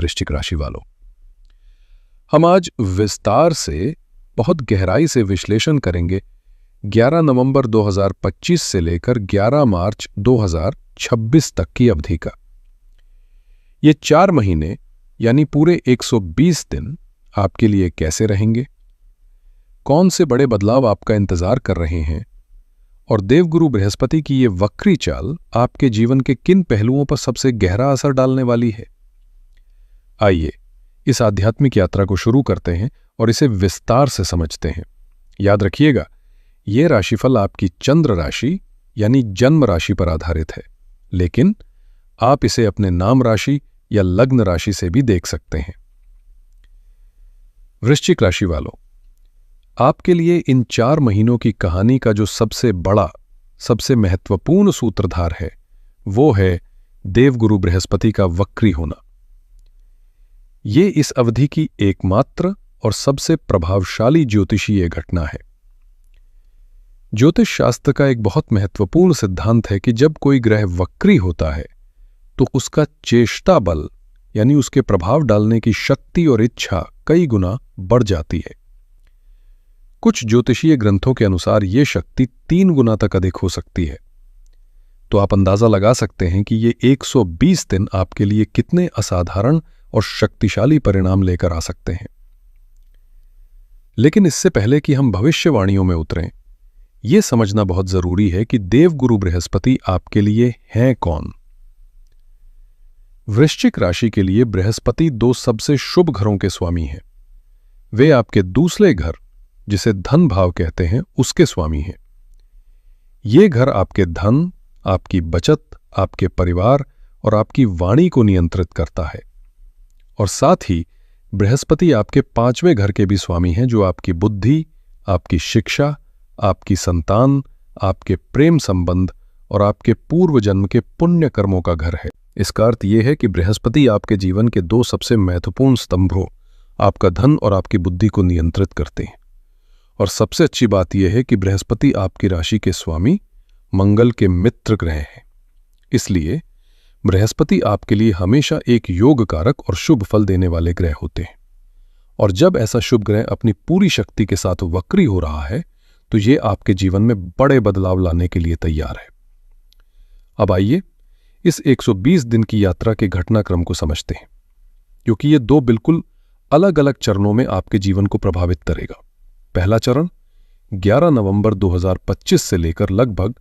वृश्चिक राशि वालों, हम आज विस्तार से बहुत गहराई से विश्लेषण करेंगे 11 नवंबर 2025 से लेकर 11 मार्च 2026 तक की अवधि का। ये 4 महीने यानी पूरे 120 दिन आपके लिए कैसे रहेंगे, कौन से बड़े बदलाव आपका इंतजार कर रहे हैं और देवगुरु बृहस्पति की ये वक्री चाल आपके जीवन के किन पहलुओं पर सबसे गहरा असर डालने वाली है। आइए इस आध्यात्मिक यात्रा को शुरू करते हैं और इसे विस्तार से समझते हैं। याद रखिएगा, ये राशिफल आपकी चंद्र राशि यानी जन्म राशि पर आधारित है, लेकिन आप इसे अपने नाम राशि या लग्न राशि से भी देख सकते हैं। वृश्चिक राशि वालों, आपके लिए इन 4 महीनों की कहानी का जो सबसे बड़ा, सबसे महत्वपूर्ण सूत्रधार है, वो है देवगुरु बृहस्पति का वक्री होना। ये इस अवधि की एकमात्र और सबसे प्रभावशाली ज्योतिषीय घटना है। ज्योतिष शास्त्र का एक बहुत महत्वपूर्ण सिद्धांत है कि जब कोई ग्रह वक्री होता है तो उसका चेष्टा बल यानी उसके प्रभाव डालने की शक्ति और इच्छा कई गुना बढ़ जाती है। कुछ ज्योतिषीय ग्रंथों के अनुसार यह शक्ति 3 गुना तक अधिक हो सकती है। तो आप अंदाजा लगा सकते हैं कि ये 120 दिन आपके लिए कितने असाधारण और शक्तिशाली परिणाम लेकर आ सकते हैं। लेकिन इससे पहले कि हम भविष्यवाणियों में उतरें, यह समझना बहुत जरूरी है कि देवगुरु बृहस्पति आपके लिए हैं कौन। वृश्चिक राशि के लिए बृहस्पति 2 सबसे शुभ घरों के स्वामी हैं। वे आपके दूसरे घर, जिसे धन भाव कहते हैं, उसके स्वामी हैं। ये घर आपके धन, आपकी बचत, आपके परिवार और आपकी वाणी को नियंत्रित करता है। और साथ ही बृहस्पति आपके 5वें घर के भी स्वामी हैं, जो आपकी बुद्धि, आपकी शिक्षा, आपकी संतान, आपके प्रेम संबंध और आपके पूर्व जन्म के पुण्य कर्मों का घर है। इसका अर्थ यह है कि बृहस्पति आपके जीवन के 2 सबसे महत्वपूर्ण स्तंभों, आपका धन और आपकी बुद्धि को नियंत्रित करते हैं। और सबसे अच्छी बात यह है कि बृहस्पति आपकी राशि के स्वामी मंगल के मित्र ग्रह हैं। इसलिए बृहस्पति आपके लिए हमेशा एक योग कारक और शुभ फल देने वाले ग्रह होते हैं। और जब ऐसा शुभ ग्रह अपनी पूरी शक्ति के साथ वक्री हो रहा है तो ये आपके जीवन में बड़े बदलाव लाने के लिए तैयार है। अब आइए इस 120 दिन की यात्रा के घटनाक्रम को समझते हैं, क्योंकि ये 2 बिल्कुल अलग अलग चरणों में आपके जीवन को प्रभावित करेगा। पहला चरण 11 नवंबर 2025 से लेकर लगभग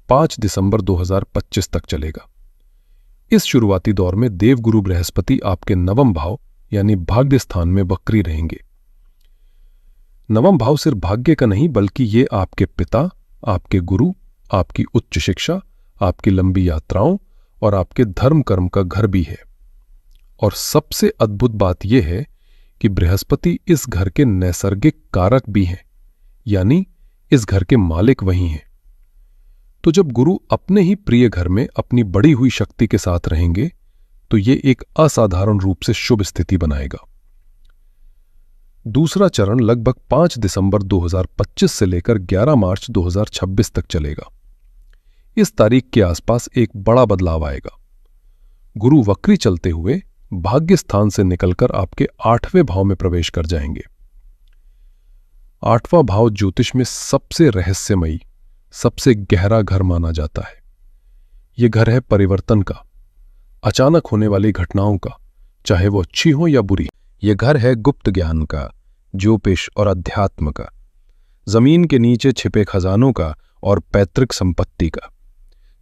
5 दिसंबर 2025 तक चलेगा। इस शुरुआती दौर में देवगुरु बृहस्पति आपके नवम भाव यानी भाग्य स्थान में वक्री रहेंगे। नवम भाव सिर्फ भाग्य का नहीं, बल्कि ये आपके पिता, आपके गुरु, आपकी उच्च शिक्षा, आपकी लंबी यात्राओं और आपके धर्म कर्म का घर भी है। और सबसे अद्भुत बात यह है कि बृहस्पति इस घर के नैसर्गिक कारक भी हैं, यानी इस घर के मालिक वही हैं। तो जब गुरु अपने ही प्रिय घर में अपनी बढ़ी हुई शक्ति के साथ रहेंगे तो ये एक असाधारण रूप से शुभ स्थिति बनाएगा। दूसरा चरण लगभग 5 दिसंबर 2025 से लेकर 11 मार्च 2026 तक चलेगा। इस तारीख के आसपास एक बड़ा बदलाव आएगा। गुरु वक्री चलते हुए भाग्य स्थान से निकलकर आपके 8वें भाव में प्रवेश कर जाएंगे। 8वां भाव ज्योतिष में सबसे रहस्यमयी, सबसे गहरा घर माना जाता है। यह घर है परिवर्तन का, अचानक होने वाली घटनाओं का, चाहे वो अच्छी हो या बुरी। यह घर है गुप्त ज्ञान का, ज्योतिष और अध्यात्म का, जमीन के नीचे छिपे खजानों का और पैतृक संपत्ति का।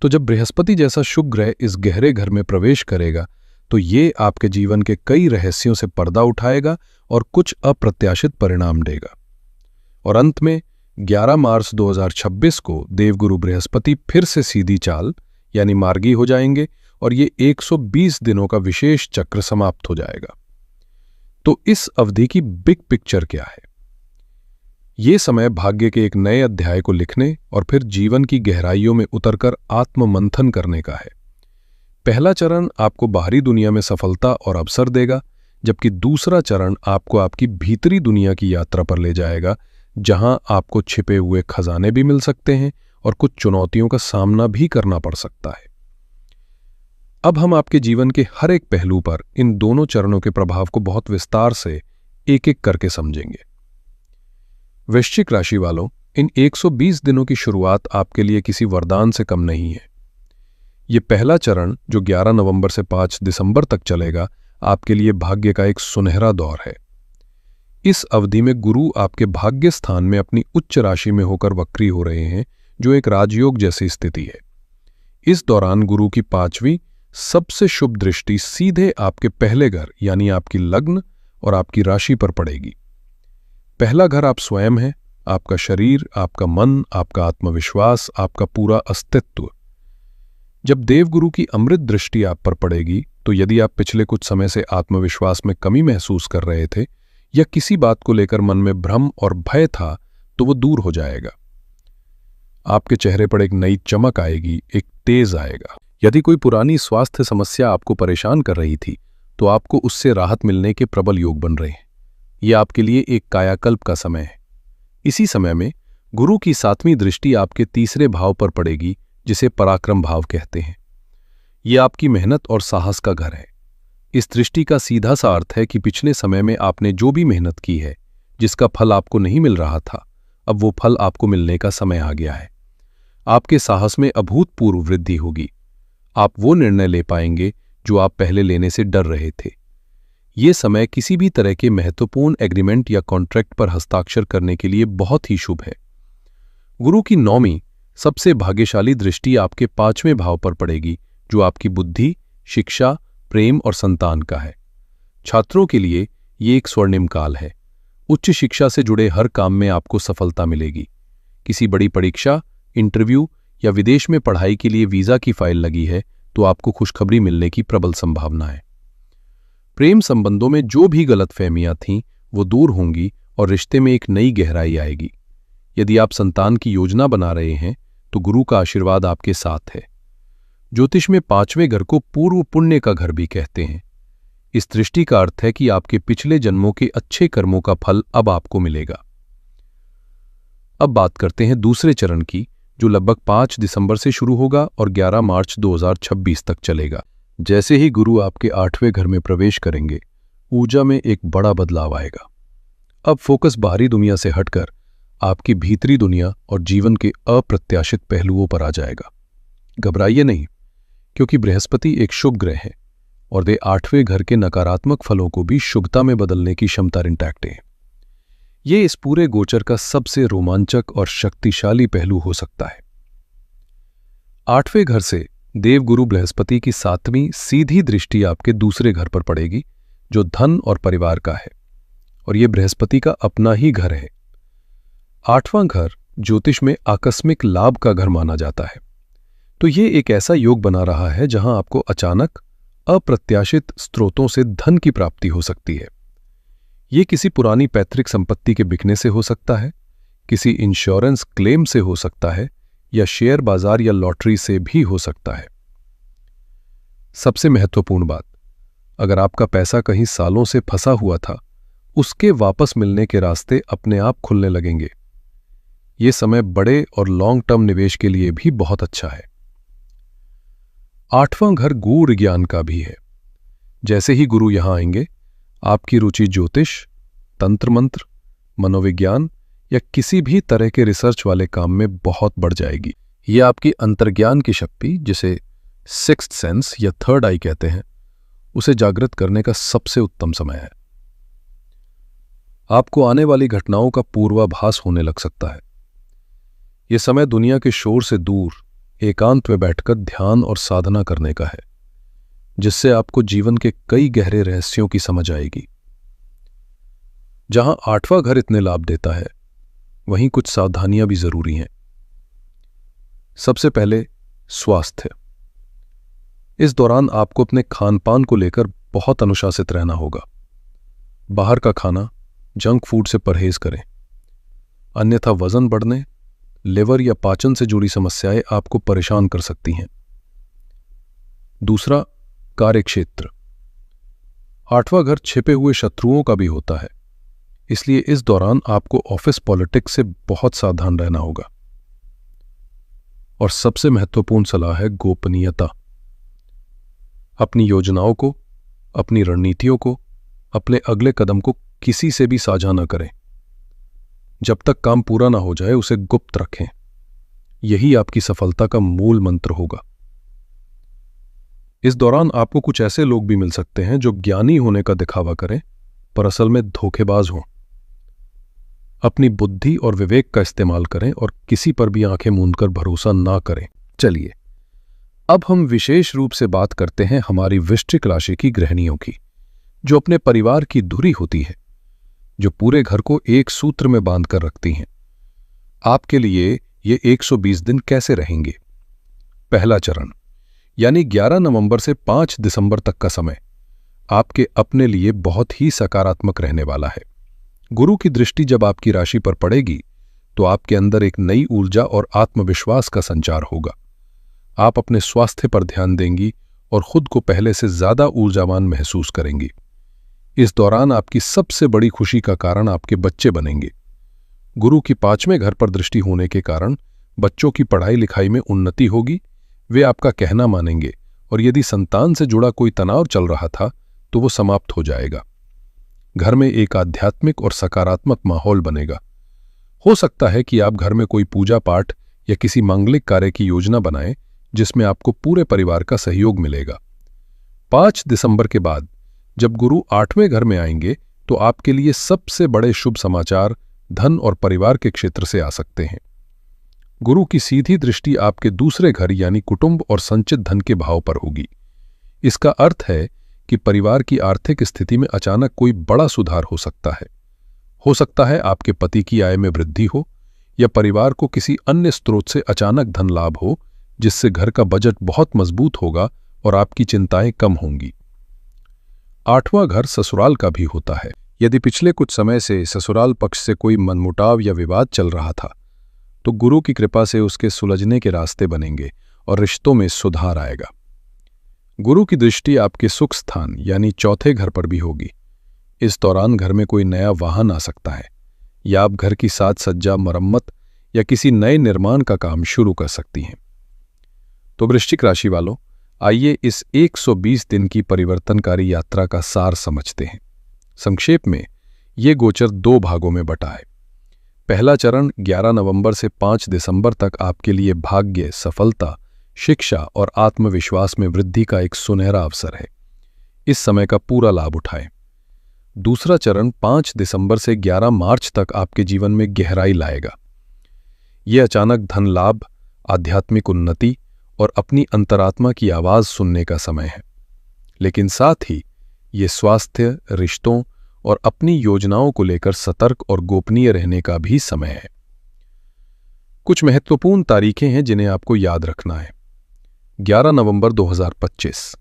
तो जब बृहस्पति जैसा शुभ ग्रह इस गहरे घर में प्रवेश करेगा तो ये आपके जीवन के कई रहस्यों से पर्दा उठाएगा और कुछ अप्रत्याशित परिणाम देगा। और अंत में 11 मार्च 2026 को देवगुरु बृहस्पति फिर से सीधी चाल यानी मार्गी हो जाएंगे और ये 120 दिनों का विशेष चक्र समाप्त हो जाएगा। तो इस अवधि की बिग पिक्चर क्या है? ये समय भाग्य के एक नए अध्याय को लिखने और फिर जीवन की गहराइयों में उतरकर आत्ममंथन करने का है। पहला चरण आपको बाहरी दुनिया में सफलता और अवसर देगा, जबकि दूसरा चरण आपको आपकी भीतरी दुनिया की यात्रा पर ले जाएगा, जहां आपको छिपे हुए खजाने भी मिल सकते हैं और कुछ चुनौतियों का सामना भी करना पड़ सकता है। अब हम आपके जीवन के हर एक पहलू पर इन दोनों चरणों के प्रभाव को बहुत विस्तार से एक एक करके समझेंगे। वृश्चिक राशि वालों, इन 120 दिनों की शुरुआत आपके लिए किसी वरदान से कम नहीं है। ये पहला चरण जो 11 नवंबर से 5 दिसंबर तक चलेगा, आपके लिए भाग्य का एक सुनहरा दौर है। इस अवधि में गुरु आपके भाग्य स्थान में अपनी उच्च राशि में होकर वक्री हो रहे हैं, जो एक राजयोग जैसी स्थिति है। इस दौरान गुरु की 5वीं सबसे शुभ दृष्टि सीधे आपके पहले घर यानी आपकी लग्न और आपकी राशि पर पड़ेगी। पहला घर आप स्वयं हैं, आपका शरीर, आपका मन, आपका आत्मविश्वास, आपका पूरा अस्तित्व। जब देवगुरु की अमृत दृष्टि आप पर पड़ेगी, तो यदि आप पिछले कुछ समय से आत्मविश्वास में कमी महसूस कर रहे थे या किसी बात को लेकर मन में भ्रम और भय था, तो वो दूर हो जाएगा। आपके चेहरे पर एक नई चमक आएगी, एक तेज आएगा। यदि कोई पुरानी स्वास्थ्य समस्या आपको परेशान कर रही थी, तो आपको उससे राहत मिलने के प्रबल योग बन रहे हैं। यह आपके लिए एक कायाकल्प का समय है। इसी समय में गुरु की 7वीं दृष्टि आपके तीसरे भाव पर पड़ेगी, जिसे पराक्रम भाव कहते हैं। यह आपकी मेहनत और साहस का घर है। इस दृष्टि का सीधा सा अर्थ है कि पिछले समय में आपने जो भी मेहनत की है, जिसका फल आपको नहीं मिल रहा था, अब वो फल आपको मिलने का समय आ गया है। आपके साहस में अभूतपूर्व वृद्धि होगी। आप वो निर्णय ले पाएंगे जो आप पहले लेने से डर रहे थे। ये समय किसी भी तरह के महत्वपूर्ण एग्रीमेंट या कॉन्ट्रैक्ट पर हस्ताक्षर करने के लिए बहुत ही शुभ है। गुरु की 9वीं सबसे भाग्यशाली दृष्टि आपके 5वें भाव पर पड़ेगी, जो आपकी बुद्धि, शिक्षा, प्रेम और संतान का है। छात्रों के लिए ये एक स्वर्णिम काल है। उच्च शिक्षा से जुड़े हर काम में आपको सफलता मिलेगी। किसी बड़ी परीक्षा, इंटरव्यू या विदेश में पढ़ाई के लिए वीजा की फाइल लगी है, तो आपको खुशखबरी मिलने की प्रबल संभावना है। प्रेम संबंधों में जो भी गलतफहमियां थीं, वो दूर होंगी और रिश्ते में एक नई गहराई आएगी। यदि आप संतान की योजना बना रहे हैं, तो गुरु का आशीर्वाद आपके साथ है। ज्योतिष में 5वें घर को पूर्व पुण्य का घर भी कहते हैं। इस दृष्टि का अर्थ है कि आपके पिछले जन्मों के अच्छे कर्मों का फल अब आपको मिलेगा। अब बात करते हैं दूसरे चरण की, जो लगभग 5 दिसंबर से शुरू होगा और 11 मार्च 2026 तक चलेगा। जैसे ही गुरु आपके 8वें घर में प्रवेश करेंगे, ऊर्जा में एक बड़ा बदलाव आएगा। अब फोकस बाहरी दुनिया से हटकर आपकी भीतरी दुनिया और जीवन के अप्रत्याशित पहलुओं पर आ जाएगा। घबराइए नहीं, क्योंकि बृहस्पति एक शुभ ग्रह है और वे 8वें घर के नकारात्मक फलों को भी शुभता में बदलने की क्षमता रखते हैं। ये इस पूरे गोचर का सबसे रोमांचक और शक्तिशाली पहलू हो सकता है। 8वें घर से देवगुरु बृहस्पति की 7वीं सीधी दृष्टि आपके दूसरे घर पर पड़ेगी, जो धन और परिवार का है, और यह बृहस्पति का अपना ही घर है। 8वां घर ज्योतिष में आकस्मिक लाभ का घर माना जाता है, तो ये एक ऐसा योग बना रहा है जहां आपको अचानक अप्रत्याशित स्रोतों से धन की प्राप्ति हो सकती है। ये किसी पुरानी पैतृक संपत्ति के बिकने से हो सकता है, किसी इंश्योरेंस क्लेम से हो सकता है, या शेयर बाजार या लॉटरी से भी हो सकता है। सबसे महत्वपूर्ण बात, अगर आपका पैसा कहीं सालों से फंसा हुआ था, उसके वापस मिलने के रास्ते अपने आप खुलने लगेंगे। ये समय बड़े और लॉन्ग टर्म निवेश के लिए भी बहुत अच्छा है। 8वां घर गूढ़ ज्ञान का भी है। जैसे ही गुरु यहां आएंगे, आपकी रुचि ज्योतिष, तंत्र मंत्र, मनोविज्ञान या किसी भी तरह के रिसर्च वाले काम में बहुत बढ़ जाएगी। यह आपकी अंतर्ज्ञान की शक्ति, जिसे सिक्स्थ सेंस या थर्ड आई कहते हैं, उसे जागृत करने का सबसे उत्तम समय है। आपको आने वाली घटनाओं का पूर्वाभास होने लग सकता है। यह समय दुनिया के शोर से दूर एकांत में बैठकर ध्यान और साधना करने का है, जिससे आपको जीवन के कई गहरे रहस्यों की समझ आएगी। जहां 8वां घर इतने लाभ देता है, वहीं कुछ सावधानियां भी जरूरी हैं। सबसे पहले स्वास्थ्य। इस दौरान आपको अपने खान पान को लेकर बहुत अनुशासित रहना होगा। बाहर का खाना, जंक फूड से परहेज करें, अन्यथा वजन बढ़ने, लिवर या पाचन से जुड़ी समस्याएं आपको परेशान कर सकती हैं। दूसरा, कार्यक्षेत्र। 8वां घर छिपे हुए शत्रुओं का भी होता है, इसलिए इस दौरान आपको ऑफिस पॉलिटिक्स से बहुत सावधान रहना होगा। और सबसे महत्वपूर्ण सलाह है गोपनीयता। अपनी योजनाओं को, अपनी रणनीतियों को, अपने अगले कदम को किसी से भी साझा न करें। जब तक काम पूरा ना हो जाए उसे गुप्त रखें। यही आपकी सफलता का मूल मंत्र होगा। इस दौरान आपको कुछ ऐसे लोग भी मिल सकते हैं जो ज्ञानी होने का दिखावा करें पर असल में धोखेबाज हों। अपनी बुद्धि और विवेक का इस्तेमाल करें और किसी पर भी आंखें मूंदकर भरोसा ना करें। चलिए अब हम विशेष रूप से बात करते हैं हमारी वृश्चिक राशि की गृहिणियों की, जो अपने परिवार की धुरी होती है, जो पूरे घर को एक सूत्र में बांध कर रखती हैं। आपके लिए ये 120 दिन कैसे रहेंगे? पहला चरण यानी 11 नवंबर से 5 दिसंबर तक का समय आपके अपने लिए बहुत ही सकारात्मक रहने वाला है। गुरु की दृष्टि जब आपकी राशि पर पड़ेगी तो आपके अंदर एक नई ऊर्जा और आत्मविश्वास का संचार होगा। आप अपने स्वास्थ्य पर ध्यान देंगी और खुद को पहले से ज्यादा ऊर्जावान महसूस करेंगी। इस दौरान आपकी सबसे बड़ी खुशी का कारण आपके बच्चे बनेंगे। गुरु की 5वें घर पर दृष्टि होने के कारण बच्चों की पढ़ाई लिखाई में उन्नति होगी। वे आपका कहना मानेंगे और यदि संतान से जुड़ा कोई तनाव चल रहा था तो वो समाप्त हो जाएगा। घर में एक आध्यात्मिक और सकारात्मक माहौल बनेगा। हो सकता है कि आप घर में कोई पूजा पाठ या किसी मांगलिक कार्य की योजना बनाएं जिसमें आपको पूरे परिवार का सहयोग मिलेगा। 5 दिसंबर के बाद जब गुरु 8वें घर में आएंगे तो आपके लिए सबसे बड़े शुभ समाचार धन और परिवार के क्षेत्र से आ सकते हैं। गुरु की सीधी दृष्टि आपके दूसरे घर यानी कुटुंब और संचित धन के भाव पर होगी। इसका अर्थ है कि परिवार की आर्थिक स्थिति में अचानक कोई बड़ा सुधार हो सकता है। हो सकता है आपके पति की आय में वृद्धि हो या परिवार को किसी अन्य स्रोत से अचानक धन लाभ हो, जिससे घर का बजट बहुत मजबूत होगा और आपकी चिंताएं कम होंगी। 8वां घर ससुराल का भी होता है। यदि पिछले कुछ समय से ससुराल पक्ष से कोई मनमुटाव या विवाद चल रहा था तो गुरु की कृपा से उसके सुलझने के रास्ते बनेंगे और रिश्तों में सुधार आएगा। गुरु की दृष्टि आपके सुख स्थान यानी 4थे घर पर भी होगी। इस दौरान घर में कोई नया वाहन आ सकता है या आप घर की साज सज्जा, मरम्मत या किसी नए निर्माण का काम शुरू कर सकती हैं। तो वृश्चिक राशि वालों, आइए इस 120 दिन की परिवर्तनकारी यात्रा का सार समझते हैं। संक्षेप में ये गोचर 2 भागों में बटा है। पहला चरण 11 नवंबर से 5 दिसंबर तक आपके लिए भाग्य, सफलता, शिक्षा और आत्मविश्वास में वृद्धि का एक सुनहरा अवसर है। इस समय का पूरा लाभ उठाएं। दूसरा चरण 5 दिसंबर से 11 मार्च तक आपके जीवन में गहराई लाएगा। ये अचानक धन लाभ, आध्यात्मिक उन्नति और अपनी अंतरात्मा की आवाज सुनने का समय है। लेकिन साथ ही ये स्वास्थ्य, रिश्तों और अपनी योजनाओं को लेकर सतर्क और गोपनीय रहने का भी समय है। कुछ महत्वपूर्ण तारीखें हैं जिन्हें आपको याद रखना है। 11 नवंबर 2025,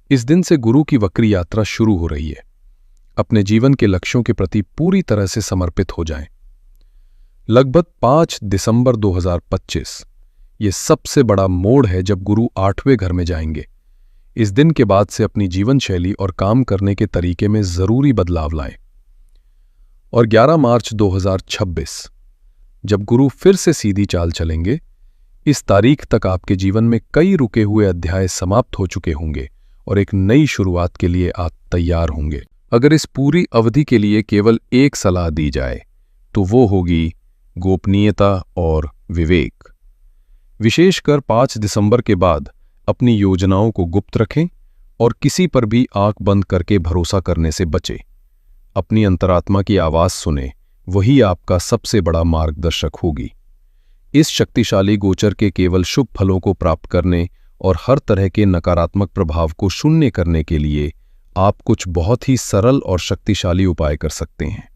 इस दिन से गुरु की वक्री यात्रा शुरू हो रही है। अपने जीवन के लक्ष्यों के प्रति पूरी तरह से समर्पित हो जाएं। लगभग 5 दिसंबर 2025, ये सबसे बड़ा मोड़ है जब गुरु 8वें घर में जाएंगे। इस दिन के बाद से अपनी जीवन शैली और काम करने के तरीके में जरूरी बदलाव लाएं। और 11 मार्च 2026, जब गुरु फिर से सीधी चाल चलेंगे, इस तारीख तक आपके जीवन में कई रुके हुए अध्याय समाप्त हो चुके होंगे और एक नई शुरुआत के लिए आप तैयार होंगे। अगर इस पूरी अवधि के लिए केवल एक सलाह दी जाए तो वो होगी गोपनीयता और विवेक। विशेषकर 5 दिसंबर के बाद अपनी योजनाओं को गुप्त रखें और किसी पर भी आंख बंद करके भरोसा करने से बचें। अपनी अंतरात्मा की आवाज सुने, वही आपका सबसे बड़ा मार्गदर्शक होगी। इस शक्तिशाली गोचर के केवल शुभ फलों को प्राप्त करने और हर तरह के नकारात्मक प्रभाव को शून्य करने के लिए आप कुछ बहुत ही सरल और शक्तिशाली उपाय कर सकते हैं।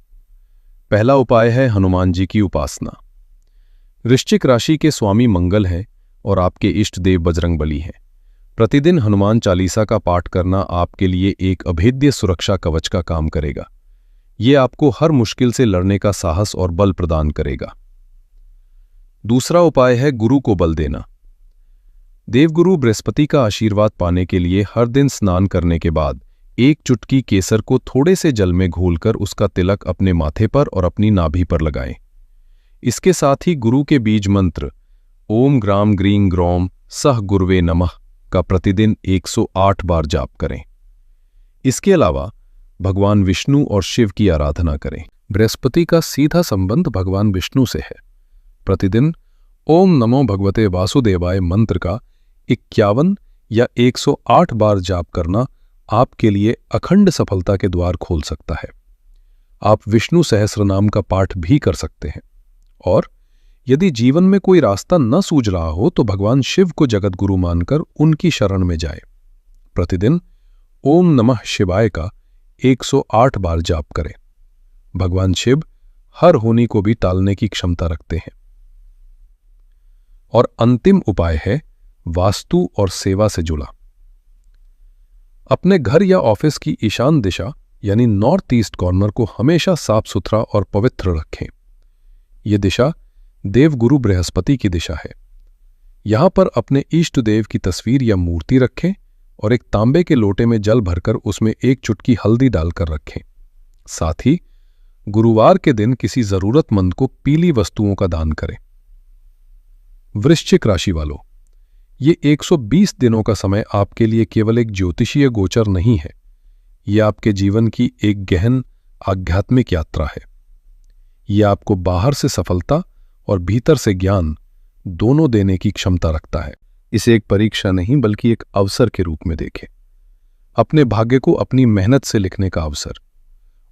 पहला उपाय है हनुमान जी की उपासना। वृश्चिक राशि के स्वामी मंगल हैं और आपके इष्ट देव बजरंगबली हैं। प्रतिदिन हनुमान चालीसा का पाठ करना आपके लिए एक अभेद्य सुरक्षा कवच का काम करेगा। ये आपको हर मुश्किल से लड़ने का साहस और बल प्रदान करेगा। दूसरा उपाय है गुरु को बल देना। देवगुरु बृहस्पति का आशीर्वाद पाने के लिए हर दिन स्नान करने के बाद 1 चुटकी केसर को थोड़े से जल में घोलकर उसका तिलक अपने माथे पर और अपनी नाभि पर लगाएं। इसके साथ ही गुरु के बीज मंत्र ओम ग्राम ग्रीं ग्रौम सह गुरुवे नमः का प्रतिदिन 108 बार जाप करें। इसके अलावा भगवान विष्णु और शिव की आराधना करें। बृहस्पति का सीधा संबंध भगवान विष्णु से है। प्रतिदिन ओम नमो भगवते वासुदेवाय मंत्र का 51 या 108 बार जाप करना आपके लिए अखंड सफलता के द्वार खोल सकता है। आप विष्णु सहस्रनाम का पाठ भी कर सकते हैं। और यदि जीवन में कोई रास्ता न सूझ रहा हो तो भगवान शिव को जगत गुरु मानकर उनकी शरण में जाए। प्रतिदिन ओम नमः शिवाय का 108 बार जाप करें। भगवान शिव हर हानि को भी टालने की क्षमता रखते हैं। और अंतिम उपाय है वास्तु और सेवा से जुड़ा। अपने घर या ऑफिस की ईशान दिशा यानी नॉर्थ ईस्ट कॉर्नर को हमेशा साफ सुथरा और पवित्र रखें। यह दिशा देवगुरु बृहस्पति की दिशा है। यहां पर अपने इष्ट देव की तस्वीर या मूर्ति रखें और एक तांबे के लोटे में जल भरकर उसमें एक चुटकी हल्दी डालकर रखें। साथ ही गुरुवार के दिन किसी जरूरतमंद को पीली वस्तुओं का दान करें। वृश्चिक राशि वालों, ये 120 दिनों का समय आपके लिए केवल एक ज्योतिषीय गोचर नहीं है, यह आपके जीवन की एक गहन आध्यात्मिक यात्रा है। यह आपको बाहर से सफलता और भीतर से ज्ञान दोनों देने की क्षमता रखता है। इसे एक परीक्षा नहीं बल्कि एक अवसर के रूप में देखें। अपने भाग्य को अपनी मेहनत से लिखने का अवसर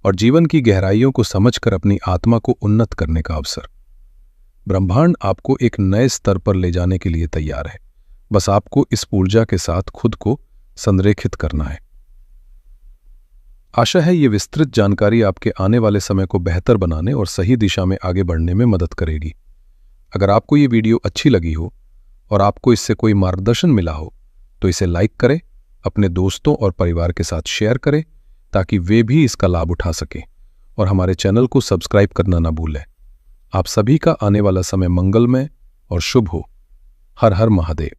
और जीवन की गहराइयों को समझकर अपनी आत्मा को उन्नत करने का अवसर। ब्रह्मांड आपको एक नए स्तर पर ले जाने के लिए तैयार है। बस आपको इस ऊर्जा के साथ खुद को संरेखित करना है। आशा है ये विस्तृत जानकारी आपके आने वाले समय को बेहतर बनाने और सही दिशा में आगे बढ़ने में मदद करेगी। अगर आपको ये वीडियो अच्छी लगी हो और आपको इससे कोई मार्गदर्शन मिला हो तो इसे लाइक करें, अपने दोस्तों और परिवार के साथ शेयर करें ताकि वे भी इसका लाभ उठा सकें, और हमारे चैनल को सब्सक्राइब करना ना भूलें। आप सभी का आने वाला समय मंगलमय और शुभ हो। हर हर महादेव।